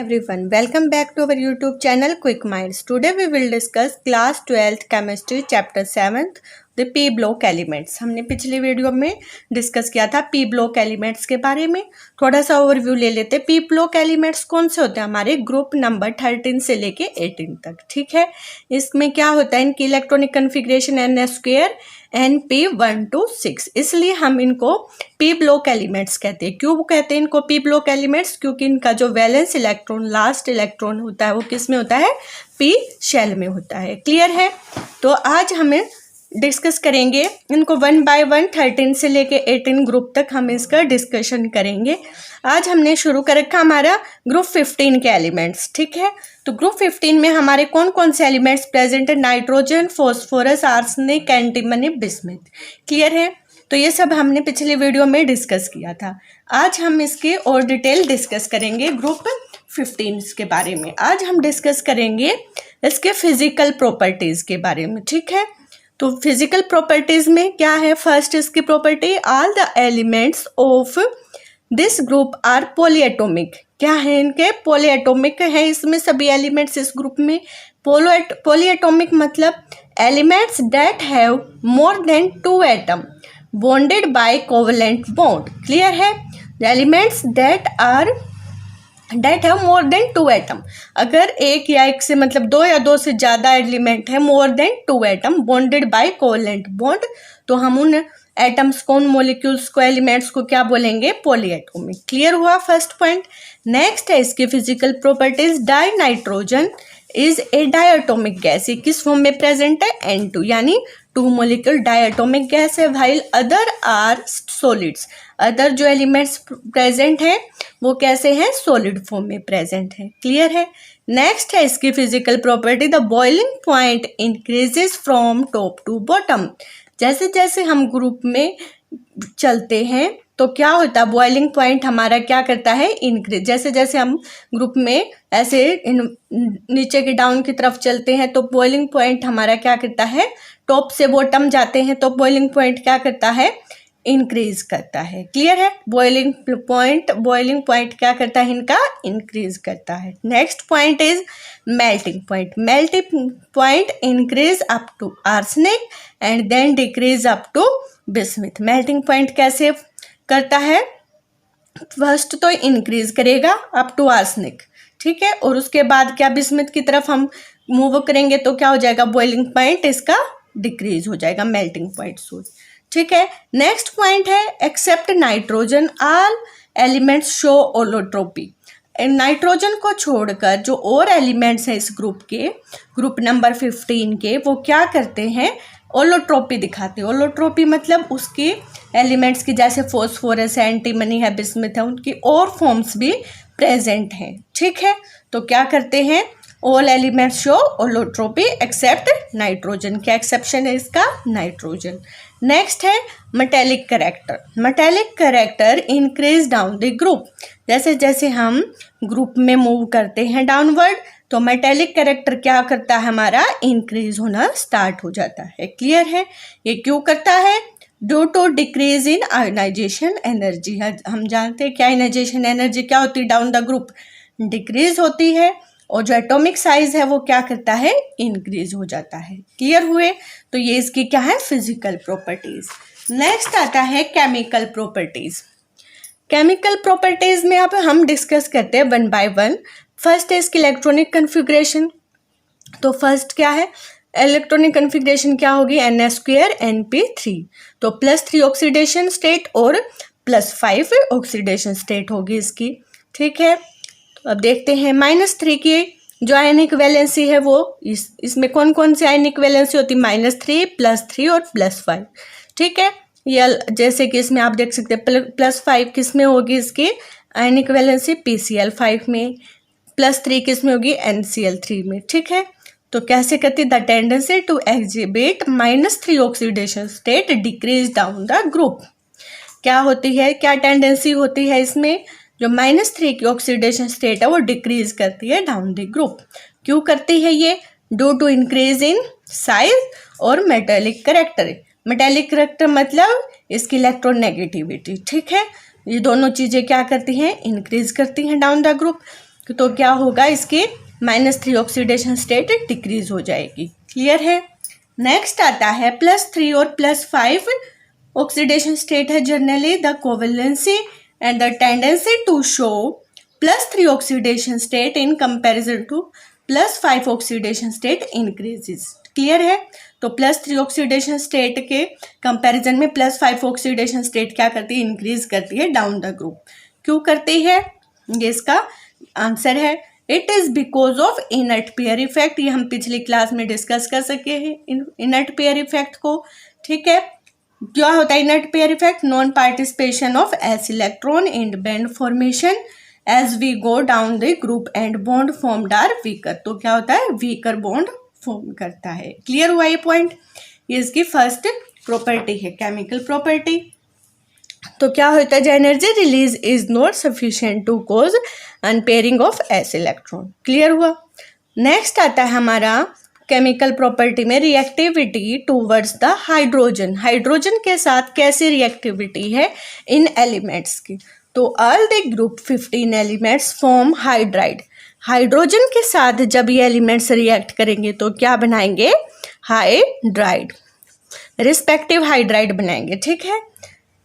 everyone, welcome back to our YouTube channel Quick Minds. Today we will discuss class 12th chemistry chapter 7th the p block elements. हमने पिछली video में discuss किया था p block elements के बारे में. थोड़ा सा ओवरव्यू ले लेते. p block elements कौन से होते हैं? हमारे ग्रुप नंबर 13 से लेके 18 तक. ठीक है, इसमें क्या होता है? इनकी electronic configuration n² np1 to 6, इसलिए हम इनको p ब्लॉक एलिमेंट्स कहते हैं. क्यों कहते हैं इनको p ब्लॉक एलिमेंट्स? क्योंकि इनका जो वैलेंस इलेक्ट्रॉन, लास्ट इलेक्ट्रॉन होता है वो किस में होता है? p शेल में होता है. क्लियर है? तो आज हमें डिस्कस करेंगे इनको 1 बाय 1 13 से लेके 18 ग्रुप तक हम इसका डिस्कशन करेंगे. आज हमने शुरू कर रखा हमारा ग्रुप 15 के एलिमेंट्स. ठीक है, तो ग्रुप 15 में हमारे कौन कौन से एलिमेंट्स प्रेजेंट है? Nitrogen, phosphorus, arsenic, antimony, bismuth. Clear है? तो ये सब हमने पिछली वीडियो में डिस्कस किया था. आज हम इसके और डिटेल डिस्कस करेंगे ग्रुप 15 के बारे में. आज हम डिस्कस करेंगे इसके फिजिकल प्रॉपर्टीज के बारे में. ठीक है, तो फिजिकल प्रॉपर्टीज में क्या है? फर्स्ट इसकी property, all the elements of this group are polyatomic. क्या है इनके? पॉलीएटॉमिक है इसमें सभी एलिमेंट्स इस ग्रुप में. पॉलीएटॉमिक मतलब elements that have more than 2 atom bonded by covalent bond. Clear है? Elements that have more than 2 atom. अगर एक या एक से मतलब 2 या 2 से ज़्यादा एलिमेंट है more than 2 atom bonded by covalent bond, तो हम उन एटम्स को, उन मोलिक्यूल्स को, एलिमेंट्स को क्या बोलेंगे? पॉलीएटॉमिक. क्लियर हुआ फर्स्ट पॉइंट. नेक्स्ट है इसकी physical properties. Dinitrogen is a diatomic gas. ये किस फॉर्म में प्रेजेंट है? N2, यानी 2 मोलिक्यूल डायटोमिक गैस है. While other are solids. Other जो एलिमेंट्स प्रेजेंट हैं वो कैसे हैं? सॉलिड फॉर्म में प्रेजेंट है. क्लियर है? नेक्स्ट है इसकी physical property, the boiling point increases from top to bottom. जैसे जैसे हम ग्रुप में चलते हैं तो क्या होता है? बॉइलिंग पॉइंट हमारा क्या करता है? इंक्रीज. जैसे जैसे हम ग्रुप में ऐसे नीचे के डाउन की तरफ चलते हैं तो बॉइलिंग पॉइंट हमारा क्या करता है? टॉप से बॉटम जाते हैं तो बॉइलिंग पॉइंट क्या करता है? इंक्रीज करता है. क्लियर है? बॉइलिंग पॉइंट क्या करता है? इनका इंक्रीज करता है. Next point is melting point. Melting point increase up to arsenic and then decrease up to bismuth. Melting point कैसे करता है? फर्स्ट तो इंक्रीज करेगा अप टू आर्सेनिक, ठीक है, और उसके बाद क्या? बिस्मिथ की तरफ हम मूव करेंगे तो क्या हो जाएगा? बॉइलिंग पॉइंट इसका डिक्रीज हो जाएगा. मेल्टिंग पॉइंट सोच. ठीक है. नेक्स्ट पॉइंट है, except nitrogen all elements show allotropy. Nitrogen को छोड़कर जो और एलिमेंट्स हैं इस ग्रुप के, ग्रुप नंबर 15 के, वो क्या करते हैं? ओलोट्रोपी दिखाते हैं. ओलोट्रोपी मतलब उसकी एलिमेंट्स की, जैसे फॉस्फोरस है, एंटीमनी है, बिस्मिथ है, उनकी और फॉर्म्स भी प्रेजेंट हैं. ठीक है, तो क्या करते हैं? All elements show allotropy except nitrogen. क्या एक्सेप्शन है इसका? नाइट्रोजन. नेक्स्ट है metallic character. Metallic character increase down the group. जैसे जैसे हम ग्रुप में मूव करते हैं डाउनवर्ड तो मेटेलिक कैरेक्टर क्या करता है? हमारा इंक्रीज होना स्टार्ट हो जाता है. क्लियर है? ये क्यों करता है? Due to decrease in ionisation energy. हम जानते हैं क्या आयोनाइजेशन एनर्जी क्या होती है? डाउन द ग्रुप डिक्रीज होती है, और जो एटॉमिक साइज है वो क्या करता है? इंक्रीज हो जाता है. क्लियर हुए? तो ये इसकी क्या है? Physical properties. नेक्स्ट आता है केमिकल प्रॉपर्टीज. केमिकल प्रॉपर्टीज में अब हम डिस्कस करते हैं 1 बाय 1. फर्स्ट है इसकी इलेक्ट्रॉनिक कन्फिग्रेशन. तो फर्स्ट क्या है? इलेक्ट्रॉनिक कन्फिग्रेशन क्या होगी? n² np3. तो +3 ऑक्सीडेशन स्टेट और +5 ऑक्सीडेशन स्टेट होगी इसकी. ठीक है, तो अब देखते हैं -3 की जो आयनिक वैलेंसी है वो इसमें कौन कौन सी आयनिक वैलेंसी होती है? -3, +3 और +5. ठीक है, ये जैसे कि इसमें आप देख सकते हैं +5 किस में होगी? इसकी आयनिक वैलेंसी PCl5 में. +3 किस में होगी? NCl3 में. ठीक है, तो कैसे करती? The tendency to exhibit -3 oxidation state decrease down the group. क्या होती है? क्या टेंडेंसी होती है इसमें? जो -3 की ऑक्सीडेशन स्टेट है वो डिक्रीज करती है डाउन द ग्रुप. क्यों करती है ये? Due to increase in size और मेटेलिक कैरेक्टर. मेटेलिक कैरेक्टर मतलब इसकी इलेक्ट्रोनेगेटिविटी. ठीक है, ये दोनों चीज़ें क्या करती हैं? इंक्रीज करती हैं डाउन द ग्रुप. तो क्या होगा, इसकी -3 ऑक्सीडेशन स्टेट डिक्रीज हो जाएगी। क्लियर है। नेक्स्ट आता है +3 और +5 ऑक्सीडेशन स्टेट है generally the covalency and the tendency to show +3 oxidation state in comparison to +5 oxidation state increases. Clear है। तो +3 ऑक्सीडेशन स्टेट के कंपैरिजन में +5 ऑक्सीडेशन स्टेट क्या करती है, इंक्रीज करती है डाउन द ग्रुप। क्यों करती है, ये इसका आंसर है। It is because of inert pair effect. ये हम पिछली क्लास में डिस्कस कर सके हैं इनर्ट पेयर इफेक्ट को। ठीक है, क्या होता है inert pair effect? Non participation of s electron in band formation as we go down the group and bond formed are weaker. तो क्या होता है, वीकर बॉन्ड फॉर्म करता है। क्लियर हुआ ये पॉइंट। ये इसकी फर्स्ट प्रॉपर्टी है, केमिकल प्रॉपर्टी। तो क्या होता है, energy release is not sufficient to cause unpairing of s electron. Clear हुआ। नेक्स्ट आता है हमारा केमिकल प्रॉपर्टी में reactivity towards the hydrogen. Hydrogen के साथ कैसी रिएक्टिविटी है इन एलिमेंट्स की? तो all the group 15 elements form hydride. Hydrogen के साथ जब ये एलिमेंट्स रिएक्ट करेंगे तो क्या बनाएंगे, हाइड्राइड, रिस्पेक्टिव हाइड्राइड बनाएंगे। ठीक है,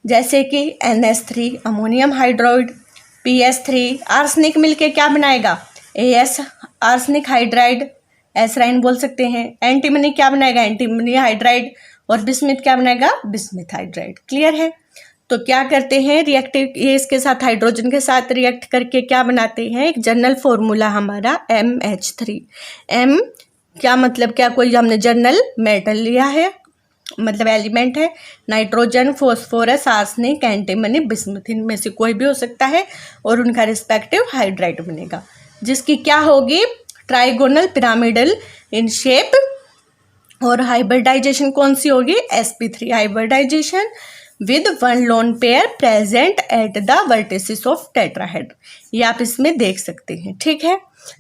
जैसे कि NH3 ammonium hydride, PS3 arsenic मिलके क्या बनाएगा, AS आर्सेनिक हाइड्राइड, एसराइन बोल सकते हैं। एंटीमनी क्या बनाएगा, एंटीमनी हाइड्राइड, और बिस्मिथ क्या बनाएगा, बिस्मिथ हाइड्राइड। क्लियर है। तो क्या करते हैं रिएक्टिव, ये इसके साथ हाइड्रोजन के साथ रिएक्ट करके क्या बनाते हैं, एक जनरल फॉर्मूला हमारा MH3। M क्या मतलब, क्या कोई हमने जनरल मेटल लिया है, मतलब एलिमेंट है, nitrogen, phosphorus, arsenic, antimony, bismuth, इनमें से कोई भी हो सकता है, और उनका रिस्पेक्टिव हाइड्राइड बनेगा, जिसकी क्या होगी, ट्राइगोनल पिरामिडल इन शेप। और हाइब्रिडाइजेशन कौन सी होगी, sp3 hybridisation with 1 lone pair present at the vertices of tetrahedron. ये आप इसमें देख सकते हैं। ठीक है,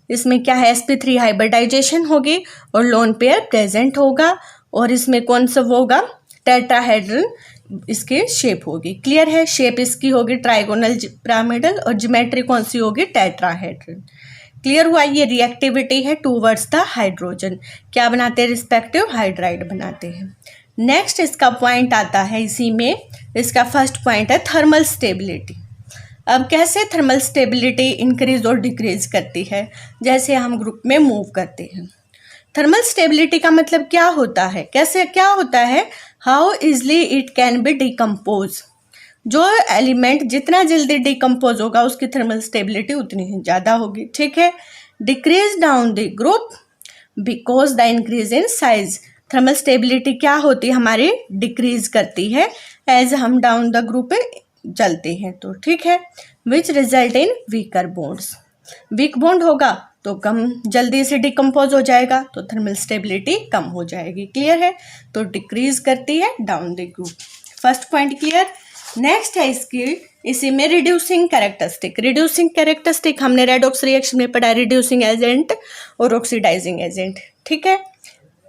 इसमें क्या है, sp3 हाइब्रिडाइजेशन होगी और लोन पेयर प्रेजेंट होगा, और इसमें कौन सा होगा, टेट्राहेड्रन इसकी शेप होगी। क्लियर है। शेप इसकी होगी ट्राइगोनल पिरामिडल, और ज्योमेट्री कौन सी होगी, टेट्राहेड्रन। क्लियर हुआ। ये रिएक्टिविटी है टूवर्ड्स द हाइड्रोजन, क्या बनाते हैं, रिस्पेक्टिव हाइड्राइड बनाते हैं। नेक्स्ट इसका पॉइंट आता है, इसी में इसका फर्स्ट पॉइंट है थर्मल स्टेबिलिटी। अब कैसे थर्मल स्टेबिलिटी इंक्रीज और डिक्रीज करती है, जैसे हम ग्रुप में मूव करते हैं। थर्मल स्टेबिलिटी का मतलब क्या होता है, कैसे क्या होता है, how easily it can be decompose. जो एलिमेंट जितना जल्दी डिकम्पोज होगा उसकी थर्मल स्टेबिलिटी उतनी ही ज़्यादा होगी। ठीक है। Decrease down the group because the increase in size. Thermal stability क्या होती है हमारी, डिक्रीज करती है एज हम डाउन द ग्रुप चलते हैं तो। ठीक है। Which result in beaker bonds. Weak bond होगा तो कम जल्दी से डिकम्पोज हो जाएगा, तो थर्मल स्टेबिलिटी कम हो जाएगी। क्लियर है। तो डिक्रीज करती है down the group. First point clear. Next है इसकी, इसी में रिड्यूसिंग कैरेक्टरिस्टिक। रिड्यूसिंग कैरेक्टरिस्टिक हमने रेडॉक्स रिएक्शन में पढ़ा, रिड्यूसिंग एजेंट और ऑक्सीडाइजिंग एजेंट। ठीक है।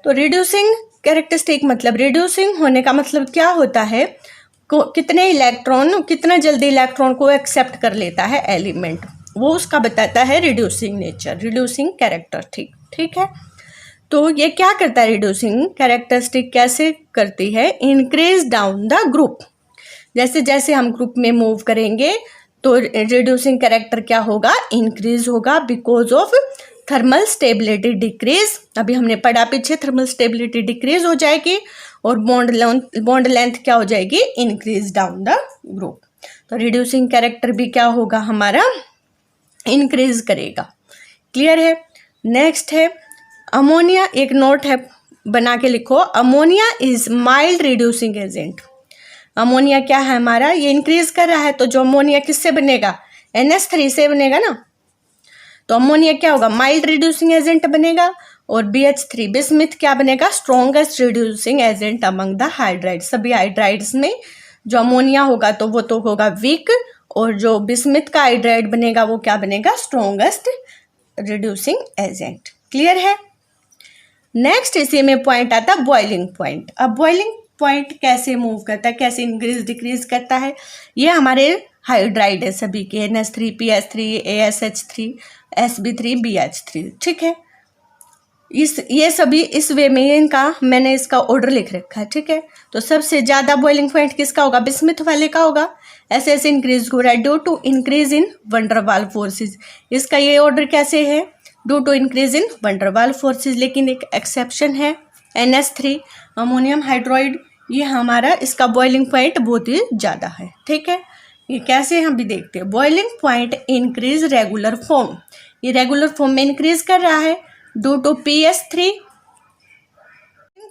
तो रिड्यूसिंग कैरेक्टरिस्टिक मतलब, रिड्यूसिंग होने का मतलब क्या होता है, कितने इलेक्ट्रॉन, कितना जल्दी इलेक्ट्रॉन को एक्सेप्ट कर लेता है एलिमेंट, वो उसका बताता है रिड्यूसिंग नेचर, रिड्यूसिंग कैरेक्टरिस्टिक। ठीक है। तो ये क्या करता है, रिड्यूसिंग कैरेक्टरिस्टिक कैसे करती है, इंक्रीज डाउन द ग्रुप। जैसे जैसे हम ग्रुप में मूव करेंगे तो रिड्यूसिंग कैरेक्टर क्या होगा, इंक्रीज होगा, because of thermal stability decrease. अभी हमने पढ़ा पीछे, थर्मल स्टेबिलिटी डिक्रीज हो जाएगी और बॉन्ड लेंथ क्या हो जाएगी, इंक्रीज डाउन द ग्रुप। तो रिड्यूसिंग कैरेक्टर भी क्या होगा हमारा, इंक्रीज करेगा। क्लियर है। नेक्स्ट है अमोनिया। एक नोट है, बना के लिखो, ammonia is mild reducing agent. Ammonia क्या है हमारा, ये इंक्रीज कर रहा है, तो जो अमोनिया किससे बनेगा, NH3 से बनेगा ना, तो अमोनिया क्या होगा, माइल्ड रिड्यूसिंग एजेंट बनेगा। और BH3 बिस्मिथ क्या बनेगा, strongest reducing agent among the hydride. सभी हाइड्राइड्स में जो अमोनिया होगा तो वो तो होगा वीक, और जो बिस्मिथ का हाइड्राइड बनेगा वो क्या बनेगा, स्ट्रॉन्गेस्ट रिड्यूसिंग एजेंट। क्लियर है। नेक्स्ट इसी में पॉइंट आता है बॉइलिंग पॉइंट। अब बॉइलिंग पॉइंट कैसे मूव करता है, कैसे इंक्रीज डिक्रीज करता है, ये हमारे हाइड्राइड है सभी के, NH3 PH3 ASH3 Sb3 BH3, ठीक है। ये सभी इस वे में इनका मैंने इसका ऑर्डर लिख रखा है, ठीक है। तो सबसे ज़्यादा बॉइलिंग पॉइंट किसका होगा? बिस्मिथ वाले का होगा। SS इंक्रीज हो रहा है due to increase in van der Waals forces. इसका ये ऑर्डर कैसे है? Due to increase in van der Waals forces. लेकिन एक एक्सेप्शन है, NH3 अमोनियम हाइड्रोइड, ये हमारा इसका बॉइलिंग पॉइंट बहुत ही ज़्यादा है, ठीक है। ये कैसे हम भी देखते हैं। Boiling point increase regular form, ये रेगुलर फॉर्म में इंक्रीज कर रहा है due to PH3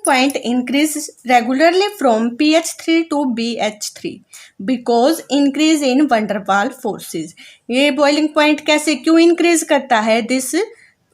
point increase regularly from PH3 to BH3 because increase in van der Waals forces। ये बॉइलिंग पॉइंट कैसे क्यों इंक्रीज करता है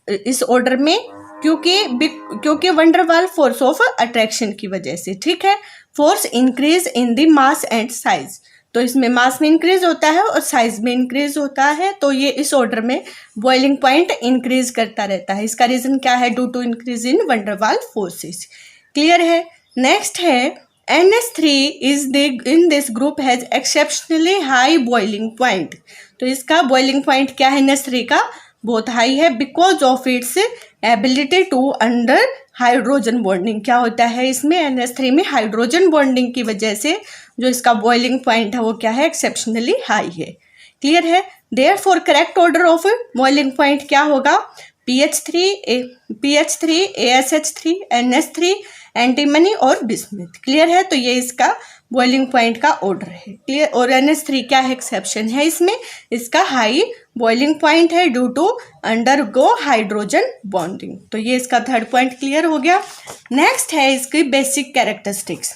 इस ऑर्डर में? क्योंकि वन डर वाल फोर्स ऑफ अट्रैक्शन की वजह से, ठीक है। Force increase in the mass and size, तो इसमें मास में इंक्रीज होता है और साइज में इंक्रीज होता है, तो ये इस ऑर्डर में बॉइलिंग पॉइंट इंक्रीज करता रहता है। इसका रीजन क्या है? Due to increase in van der Waals forces. Clear है। नेक्स्ट है NH3 in this group has exceptionally high boiling point. तो इसका बॉइलिंग पॉइंट क्या है? NH3 का बहुत हाई है because of its ability to under hydrogen bonding. क्या होता है इसमें? NH3 में हाइड्रोजन बॉन्डिंग की वजह से जो इसका बॉइलिंग पॉइंट है वो क्या है? एक्सेप्शनली हाई है। क्लियर है। Therefore correct order of boiling point क्या होगा? PH3 ASH3 NH3 एंटीमनी और बिस्मिथ। क्लियर है। तो ये इसका बॉइलिंग पॉइंट का ऑर्डर है। क्लियर। और NH3 क्या है? एक्सेप्शन है इसमें, इसका हाई बॉइलिंग पॉइंट है due to undergo hydrogen bonding. तो ये इसका थर्ड पॉइंट क्लियर हो गया। नेक्स्ट है इसकी बेसिक कैरेक्टरिस्टिक्स।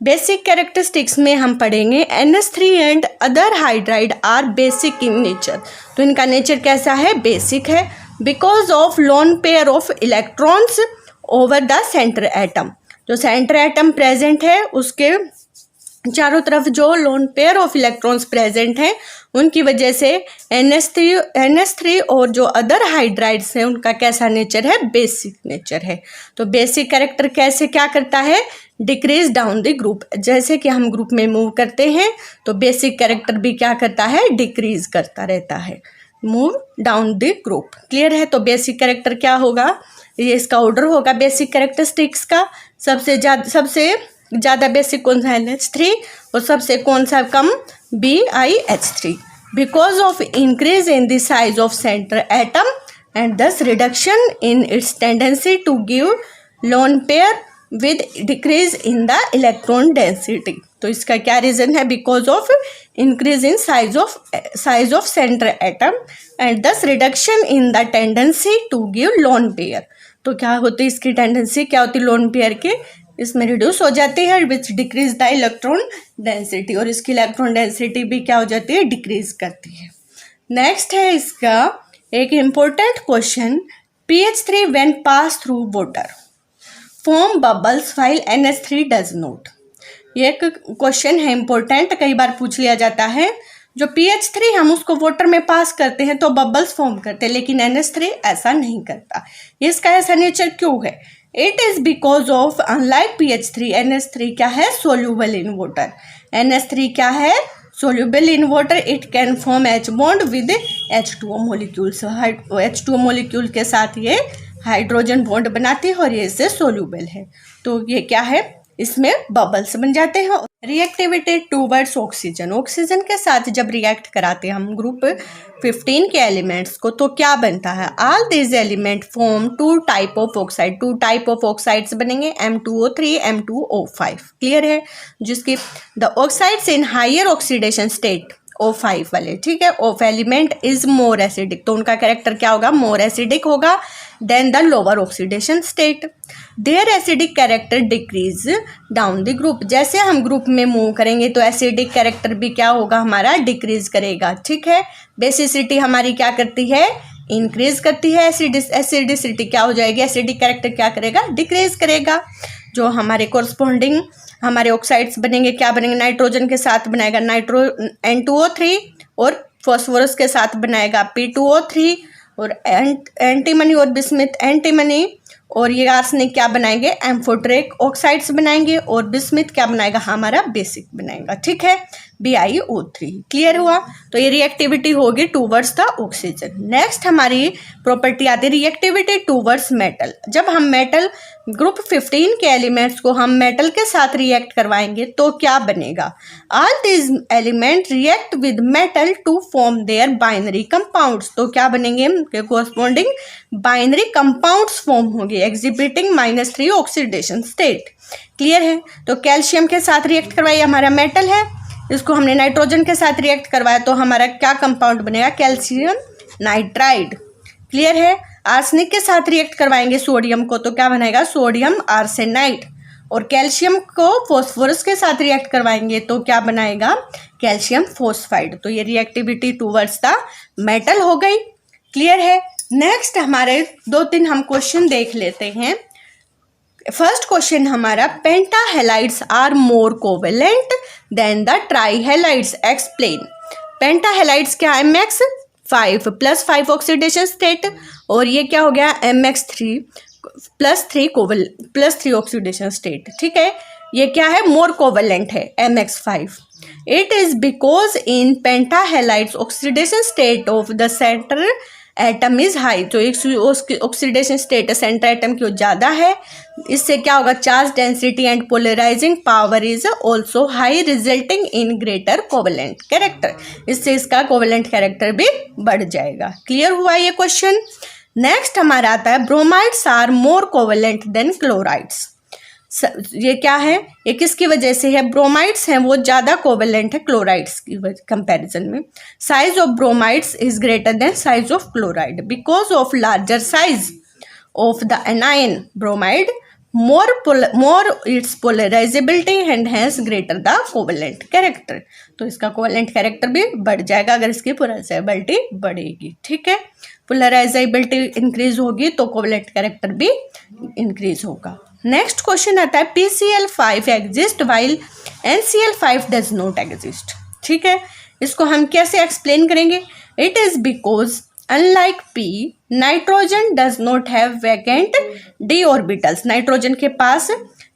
बेसिक कैरेक्टरिस्टिक्स में हम पढ़ेंगे NH3 and other hydride are basic in nature. तो इनका नेचर कैसा है? बेसिक है because of lone pair of electrons over the centre atom. जो सेंटर एटम प्रेजेंट है उसके चारों तरफ जो lone pair of electrons present हैं उनकी वजह से NH3 और जो अदर हाइड्राइड्स हैं उनका कैसा नेचर है? बेसिक नेचर है। तो बेसिक कैरेक्टर कैसे क्या करता है? Decrease down the group. जैसे कि हम ग्रुप में मूव करते हैं तो बेसिक कैरेक्टर भी क्या करता है? डिक्रीज करता रहता है, move down the group. Clear है। तो बेसिक कैरेक्टर क्या होगा? ये इसका ऑर्डर होगा बेसिक कैरेक्टरिस्टिक्स का। सबसे ज़्यादा बेसिक कौन सा है? NH3 और सबसे कौन सा कम? BiH3 because of increase in the size of centre atom and thus reduction in its tendency to give lone pair with decrease in the electron density. तो इसका क्या रीज़न है? Because of increase in size of centre atom and thus reduction in the tendency to give lone pair. तो क्या होती है इसकी tendency? क्या होती है? लोन पेयर के इसमें रिड्यूस हो जाती है विच डिक्रीज द इलेक्ट्रॉन डेंसिटी, और इसकी इलेक्ट्रॉन डेंसिटी भी क्या हो जाती है? डिक्रीज करती है। नेक्स्ट है इसका एक important question, PH3 when pass through water form bubbles while NH3 does not. ये एक क्वेश्चन है इम्पोर्टेंट, कई बार पूछ लिया जाता है। जो PH3 हम उसको वाटर में पास करते हैं तो बबल्स फॉर्म करते हैं, लेकिन NH3 ऐसा नहीं करता। इसका ऐसा नेचर क्यों है? It is because of unlike PH3 NH3 क्या है? Soluble in water. NH3 क्या है? Soluble in water. It can form H bond with H2O molecules. H2O molecule के साथ ये हाइड्रोजन बॉन्ड बनाती है और ये इससे सोल्यूबल है। तो ये क्या है? इसमें बबल्स बन जाते हैं। रिएक्टिविटी टूवर्ड्स ऑक्सीजन, ऑक्सीजन के साथ जब रिएक्ट कराते हैं हम ग्रुप 15 के एलिमेंट्स को तो क्या बनता है? All this element form two type of oxide. Two type of oxides बनेंगे, M2O3 M2O5। क्लियर है। जिसकी the oxides in higher oxidation state O5 वाले, ठीक है, of element is more acidic. तो उनका कैरेक्टर क्या होगा? मोर एसिडिक होगा then the lower oxidation state. Their acidic character decrease down the group. जैसे हम ग्रुप में मूव करेंगे तो एसिडिक कैरेक्टर भी क्या होगा? हमारा डिक्रीज करेगा, ठीक है। बेसिसिटी हमारी क्या करती है? इंक्रीज करती है। एसिडिसिटी क्या हो जाएगी? एसिडिक कैरेक्टर क्या करेगा? डिक्रीज करेगा। जो हमारे कोरस्पॉन्डिंग हमारे ऑक्साइड्स बनेंगे, क्या बनेंगे? नाइट्रोजन के साथ बनाएगा N2O3 और फॉस्फोरस के साथ बनाएगा P2O3 और एंटीमनी और बिस्मिथ एंटीमनी, और ये आर्सेनिक क्या बनाएंगे? एम्फोटेरिक ऑक्साइड्स बनाएंगे, और बिस्मिथ क्या बनाएगा? हमारा बेसिक बनाएगा, ठीक है। BiO3। क्लियर हुआ? तो ये रिएक्टिविटी होगी टूवर्ड्स द ऑक्सीजन। नेक्स्ट हमारी प्रॉपर्टी आती है रिएक्टिविटी टूवर्ड्स मेटल। जब हम मेटल ग्रुप 15 के एलिमेंट्स को हम मेटल के साथ रिएक्ट करवाएंगे तो क्या बनेगा? All these element react with metal to form their binary compounds. तो क्या बनेंगे? उनके कोरस्पॉन्डिंग बाइनरी कंपाउंड्स फॉर्म होंगे एग्जिबिटिंग -3 ऑक्सीडेशन स्टेट। क्लियर है? तो कैल्शियम के साथ रिएक्ट करवाइए, हमारा मेटल है, इसको हमने नाइट्रोजन के साथ रिएक्ट करवाया तो हमारा क्या कंपाउंड बनेगा? Calcium nitride. क्लियर है? आर्सेनिक के साथ रिएक्ट करवाएंगे सोडियम को तो क्या बनेगा? Sodium arsenide. और कैल्शियम को फॉस्फोरस के साथ रिएक्ट करवाएंगे तो क्या बनाएगा? Calcium phosphide. तो ये रिएक्टिविटी टूवर्ड्स द मेटल हो गई। क्लियर है? नेक्स्ट हमारे 2-3 हम क्वेश्चन देख लेते हैं। फर्स्ट क्वेश्चन हमारा, pentahalides are more covalent than the trihalides, explain. Pentahalides क्या है? MX5 +5 ऑक्सीडेशन स्टेट, और ये क्या हो गया? MX3 +3 oxidation state. ठीक है, ये क्या है? मोर कोवेलेंट है MX5। It is because in pentahalides oxidation state of the centre atom is high. तो एक ऑक्सीडेशन स्टेट सेंटर एटम की ज़्यादा है, इससे क्या होगा? Charge density and polarising power is also high resulting in greater covalent character. इससे इसका कोवेलेंट कैरेक्टर भी बढ़ जाएगा। क्लियर हुआ ये क्वेश्चन? नेक्स्ट हमारा आता है, bromides are more covalent than chlorides. ये क्या है? ये किसकी वजह से है? ब्रोमाइड्स हैं वो ज़्यादा कोवेलेंट है क्लोराइड्स की कंपैरिजन में। Size of bromides is greater than size of chloride because of larger size of the anion bromide, more it's polarisability and has greater the covalent character. तो इसका कोवेलेंट कैरेक्टर भी बढ़ जाएगा अगर इसकी पोलराइजेबिलिटी बढ़ेगी। ठीक है, पोलराइजेबिलिटी इंक्रीज होगी तो कोवेलेंट कैरेक्टर भी इंक्रीज होगा। नेक्स्ट क्वेश्चन आता है, PCl5 exist while NCl5 does not exist. ठीक है, इसको हम कैसे एक्सप्लेन करेंगे? It is because unlike P, nitrogen does not have vacant d orbitals. Nitrogen के पास,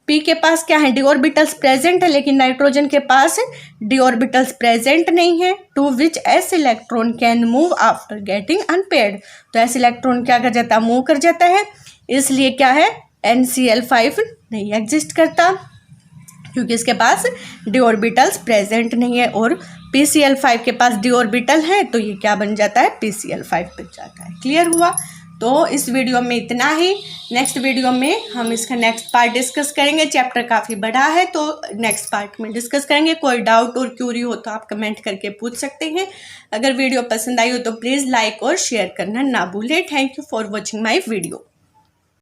P के पास क्या है? d ऑर्बिटल्स प्रेजेंट है, लेकिन नाइट्रोजन के पास d ऑर्बिटल्स प्रेजेंट नहीं है। To which s electron can move after getting unpaired. तो s इलेक्ट्रॉन क्या कर जाता है? मूव कर जाता है, इसलिए क्या है? NCl5 नहीं एग्जिस्ट करता क्योंकि इसके पास d ऑर्बिटल्स प्रेजेंट नहीं है, और PCl5 के पास d ऑर्बिटल है तो ये क्या बन जाता है? PCl5 बन जाता है। क्लियर हुआ? तो इस वीडियो में इतना ही। नेक्स्ट वीडियो में हम इसका नेक्स्ट पार्ट डिस्कस करेंगे। चैप्टर काफ़ी बड़ा है तो नेक्स्ट पार्ट में डिस्कस करेंगे। कोई डाउट और क्यूरी हो तो आप कमेंट करके पूछ सकते हैं। अगर वीडियो पसंद आई हो तो प्लीज़ लाइक और शेयर करना ना भूलें। Thank you for watching my video.